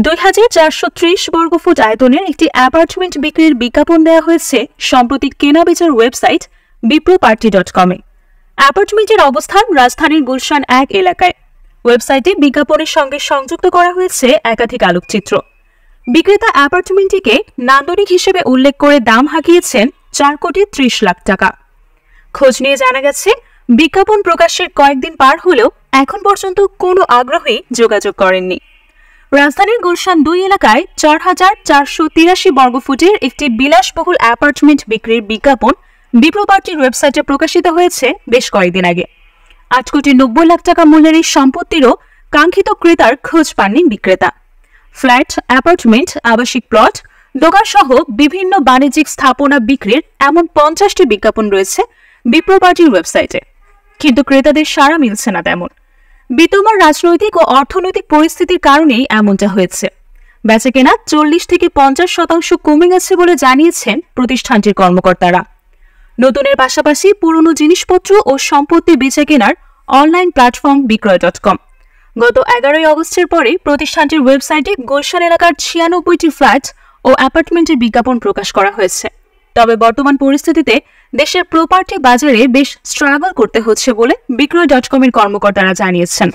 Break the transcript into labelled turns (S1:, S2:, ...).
S1: 2430 বর্গফুট আয়তনের একটি অ্যাপার্টমেন্ট বিক্রির বিজ্ঞাপন দেওয়া হয়েছে সম্প্রতি কেনাবেচার ওয়েবসাইট বিপ্রপার্টি.com-এ। অ্যাপার্টমেন্টের অবস্থান রাজধানীর গুলশান 1 এলাকায়। ওয়েবসাইটে বিজ্ঞাপনের সঙ্গে সংযুক্ত করা হয়েছে একাধিক আলোকচিত্র। বিক্রেতা অ্যাপার্টমেন্টটিকে নান্দনিক হিসেবে উল্লেখ করে দাম হাঁকিয়েছেন 4,30,00,000 টাকা। খোঁজ নিয়ে জানা গেছে, বিজ্ঞাপন প্রকাশের কয়েকদিন পার হলেও এখন পর্যন্ত কোনো আগ্রহী যোগাযোগ করেননি। রাজধানীর গুলশান 2 এলাকায় 4,483 বর্গফুটের একটি বিলাসবহুল অ্যাপার্টমেন্ট বিক্রির বিজ্ঞাপন বিপ্রপার্টির ওয়েবসাইটে প্রকাশিত হয়েছে বেশ কয়েকদিন আগে। 8,90,00,000 টাকা মূল্যের এই সম্পত্তিরও কাঙ্ক্ষিত ক্রেতার খোঁজ পাননি বিক্রেতা। ফ্ল্যাট, অ্যাপার্টমেন্ট, আবাসিক প্লট, দোকানসহ বিভিন্ন বাণিজ্যিক স্থাপনা বিক্রির এমন 50টি বিজ্ঞাপন রয়েছে বিপ্রপার্টির ওয়েবসাইটে, কিন্তু ক্রেতাদের সাড়া মিলছে না তেমন। বিদ্যমান রাজনৈতিক ও অর্থনৈতিক পরিস্থিতির কারণেই এমনটা হয়েছে। বেচাকেনা 40 থেকে 50% কমে গেছে বলে জানিয়েছেন প্রতিষ্ঠানটির কর্মকর্তারা। নতুনের পাশাপাশি পুরনো জিনিসপত্র ও সম্পত্তি বেচাকেনার অনলাইন প্ল্যাটফর্ম বিক্রয়.com। গত 11 আগস্টের পরে প্রতিষ্ঠানটির ওয়েবসাইটে গুলশান এলাকার 96টি ফ্ল্যাট ও অ্যাপার্টমেন্টের বিজ্ঞাপন প্রকাশ করা হয়েছে। তবে বর্তমান পরিস্থিতিতে দেশের প্রপার্টি বাজারে বেশ স্ট্রাগল করতে হচ্ছে বলে বিক্রয়.com-এর কর্মকর্তারা জানিয়েছেন।